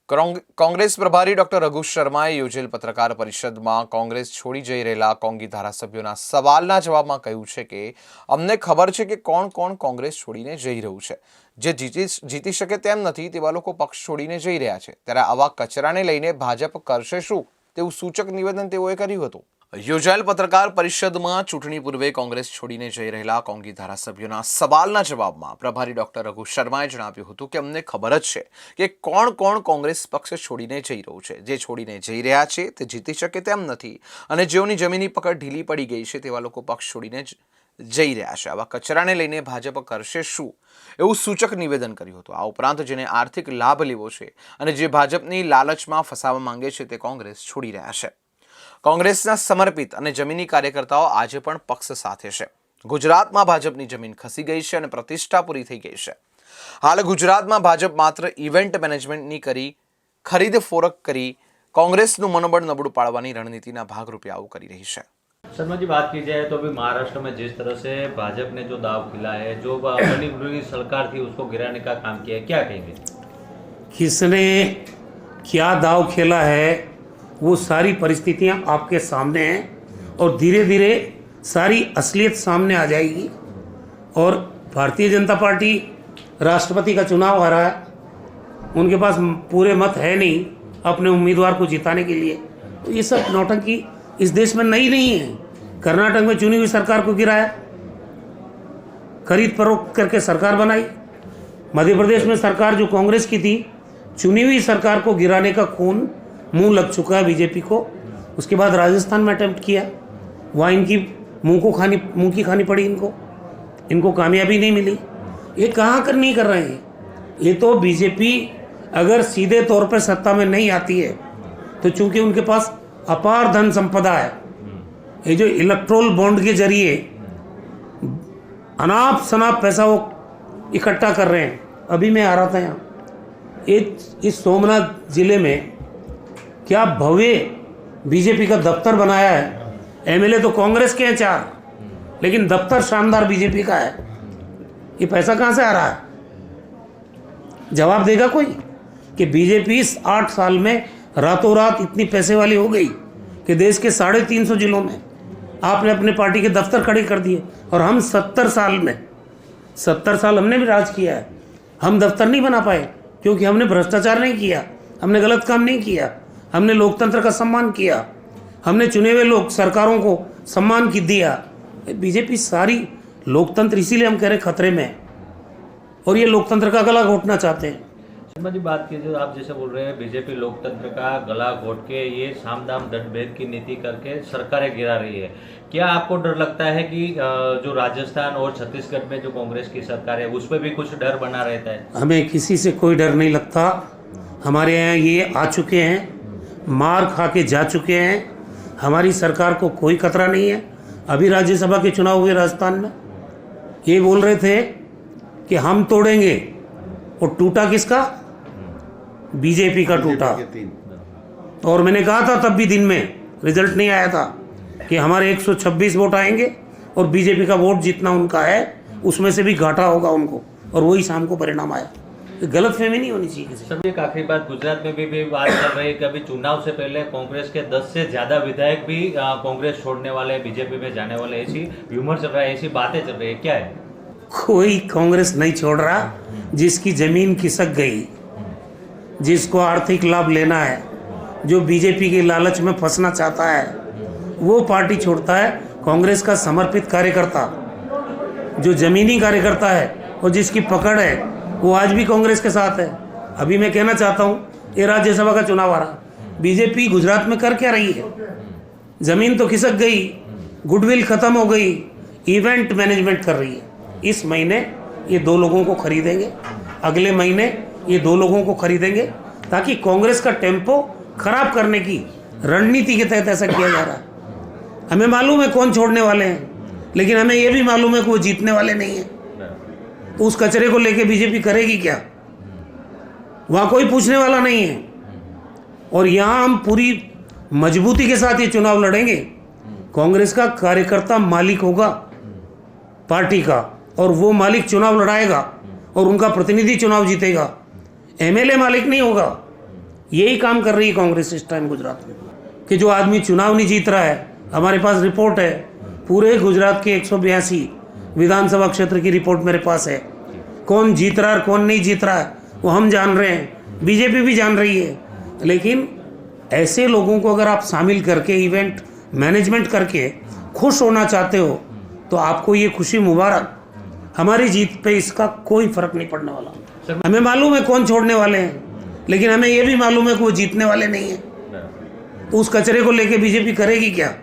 કોંગ્રેસ પ્રભારી ડોક્ટર રઘુ શર્માએ યોજેલ પત્રકાર પરિષદમાં કોંગ્રેસ છોડી જઈ રહેલા કોંગી ધારાસભ્યોના સવાલના જવાબમાં કહ્યું છે કે અમને ખબર છે કે કોણ કોણ કોંગ્રેસ છોડીને જઈ રહ્યું છે, જે જીતી શકે તેમ નથી તેવા લોકો પક્ષ છોડીને જઈ રહ્યા છે, ત્યારે આવા કચરાને લઈને ભાજપ કરશે શું તેવું સૂચક નિવેદન તેઓએ કર્યું હતું। યોજાયેલ પત્રકાર પરિષદમાં ચૂંટણી પૂર્વે કોંગ્રેસ છોડીને જઈ રહેલા કોંગી ધારાસભ્યોના સવાલના જવાબમાં પ્રભારી ડોક્ટર રઘુ શર્માએ જણાવ્યું હતું કે અમને ખબર જ છે કે કોણ કોણ કોંગ્રેસ પક્ષ છોડીને જઈ રહ્યું છે, જે છોડીને જઈ રહ્યા છે તે જીતી શકે તેમ નથી અને જેઓની જમીની પકડ ઢીલી પડી ગઈ છે તેવા લોકો પક્ષ છોડીને જઈ રહ્યા છે। આવા કચરાને લઈને ભાજપ કરશે શું એવું સૂચક નિવેદન કર્યું હતું। આ ઉપરાંત જેને આર્થિક લાભ લેવો છે અને જે ભાજપની લાલચમાં ફસાવા માંગે છે તે કોંગ્રેસ છોડી રહ્યા છે। કોંગ્રેસના સમર્પિત અને જમીની કાર્યકર્તાઓ આજે પણ પક્ષ સાથે છે। ગુજરાતમાં ભાજપની જમીન ખસી ગઈ છે અને પ્રતિષ્ઠા પૂરી થઈ ગઈ છે। હાલ ગુજરાતમાં ભાજપ માત્ર ઇવેન્ટ મેનેજમેન્ટની ખરીદ ફોરક કરી કોંગ્રેસનું मनोबળ નબળું પાડવાની રણનીતિના ભાગરૂપે આવું કરી રહી છે। शर्मा जी, बात की जाए तो अभी महाराष्ट्र में जिस तरह से भाजपा ने जो दाव खिला है, जो बनी बुनी सरकार थी उसको गिराने का काम किया है, क्या कहेंगे? किसने क्या दाव खेला है वो सारी परिस्थितियां आपके सामने हैं और धीरे धीरे सारी असलियत सामने आ जाएगी। और भारतीय जनता पार्टी राष्ट्रपति का चुनाव आ रहा है, उनके पास पूरे मत है नहीं अपने उम्मीदवार को जिताने के लिए, तो ये सब नौटंकी इस देश में नहीं है। कर्नाटक में चुनी हुई सरकार को गिराया, खरीद फरोख्त करके सरकार बनाई। मध्य प्रदेश में सरकार जो कांग्रेस की थी, चुनी हुई सरकार को गिराने का खून मुंह लग चुका है बीजेपी को। उसके बाद राजस्थान में अटेम्प्ट किया, वहाँ इनकी मुंह की खानी पड़ी, इनको कामयाबी नहीं मिली। ये कहाँ कर नहीं कर रहे हैं? ये तो बीजेपी अगर सीधे तौर पर सत्ता में नहीं आती है तो चूंकि उनके पास अपार धन संपदा है, ये जो इलेक्ट्रोल बॉन्ड के जरिए अनाप शनाप पैसा वो इकट्ठा कर रहे हैं। अभी मैं आ रहा था यहाँ, इस सोमनाथ जिले में क्या भव्य बीजेपी का दफ्तर बनाया है। एमएलए तो कांग्रेस के हैं 4, लेकिन दफ्तर शानदार बीजेपी का है। ये पैसा कहाँ से आ रहा है? जवाब देगा कोई कि बीजेपी इस 8 साल में रातों रात इतनी पैसे वाली हो गई कि देश के 350 जिलों में आपने अपने पार्टी के दफ्तर खड़े कर दिए। और हम 70 साल हमने भी राज किया है, हम दफ्तर नहीं बना पाए क्योंकि हमने भ्रष्टाचार नहीं किया, हमने गलत काम नहीं किया, हमने लोकतंत्र का सम्मान किया, हमने चुने हुए लोग सरकारों को सम्मान की दिया। बीजेपी सारी लोकतंत्र, इसीलिए हम कह रहे खतरे में है और ये लोकतंत्र का गला घोटना चाहते हैं। शर्मा जी, बात कीजिए, आप जैसे बोल रहे हैं बीजेपी लोकतंत्र का गला घोट के ये साम दाम दंड भेद की नीति करके सरकारें गिरा रही है। क्या आपको डर लगता है कि जो राजस्थान और छत्तीसगढ़ में जो कांग्रेस की सरकार है उस पर भी कुछ डर बना रहता है? हमें किसी से कोई डर नहीं लगता। हमारे यहाँ ये आ चुके हैं, मार खा के जा चुके हैं, हमारी सरकार को कोई खतरा नहीं है। अभी राज्यसभा के चुनाव हुए राजस्थान में, ये बोल रहे थे कि हम तोड़ेंगे, और टूटा किसका? बीजेपी का टूटा। और मैंने कहा था तब भी दिन में, रिजल्ट नहीं आया था, कि हमारे 126 वोट आएंगे और बीजेपी का वोट जितना उनका है उसमें से भी घाटा होगा उनको, और वही शाम को परिणाम आया। गलत फहमी नहीं होनी चाहिए किसी। सर, एक आखिरी बात, गुजरात में भी बात चल रही है कि अभी चुनाव से पहले कांग्रेस के 10 से ज्यादा विधायक भी कांग्रेस छोड़ने वाले, बीजेपी में जाने वाले, ऐसी र्यूमर चल रहा है, ऐसी बातें चल रही है, क्या है? कोई कांग्रेस नहीं छोड़ रहा। जिसकी जमीन खिसक गई, जिसको आर्थिक लाभ लेना है, जो बीजेपी की लालच में फंसना चाहता है, वो पार्टी छोड़ता है। कांग्रेस का समर्पित कार्यकर्ता, जो जमीनी कार्यकर्ता है और जिसकी पकड़ है, वो आज भी कांग्रेस के साथ है। अभी मैं कहना चाहता हूँ, ये राज्यसभा का चुनाव आ रहा, बीजेपी गुजरात में कर क्या रही है? जमीन तो खिसक गई, गुडविल खत्म हो गई, इवेंट मैनेजमेंट कर रही है। इस महीने ये 2 लोगों को खरीदेंगे, अगले महीने ये 2 लोगों को खरीदेंगे, ताकि कांग्रेस का टेम्पो खराब करने की रणनीति के तहत ऐसा किया जा रहा है। हमें मालूम है कौन छोड़ने वाले हैं, लेकिन हमें यह भी मालूम है कि वो जीतने वाले नहीं है। तो उस कचरे को लेके बीजेपी करेगी क्या? वहाँ कोई पूछने वाला नहीं है। और यहाँ हम पूरी मजबूती के साथ ये चुनाव लड़ेंगे। कांग्रेस का कार्यकर्ता मालिक होगा पार्टी का, और वो मालिक चुनाव लड़ाएगा और उनका प्रतिनिधि चुनाव जीतेगा। एमएलए मालिक नहीं होगा, यही काम कर रही है कांग्रेस इस टाइम गुजरात में कि जो आदमी चुनाव नहीं जीत रहा है, हमारे पास रिपोर्ट है, पूरे गुजरात के 182 विधानसभा क्षेत्र की रिपोर्ट मेरे पास है। कौन जीत रहा है कौन नहीं जीत रहा है वो हम जान रहे हैं, बीजेपी भी जान रही है। लेकिन ऐसे लोगों को अगर आप शामिल करके इवेंट मैनेजमेंट करके खुश होना चाहते हो तो आपको ये खुशी मुबारक। हमारी जीत पे इसका कोई फर्क नहीं पड़ने वाला। हमें मालूम है कौन छोड़ने वाले हैं, लेकिन हमें ये भी मालूम है कि वो जीतने वाले नहीं है। तो उस कचरे को लेके बीजेपी करेगी क्या?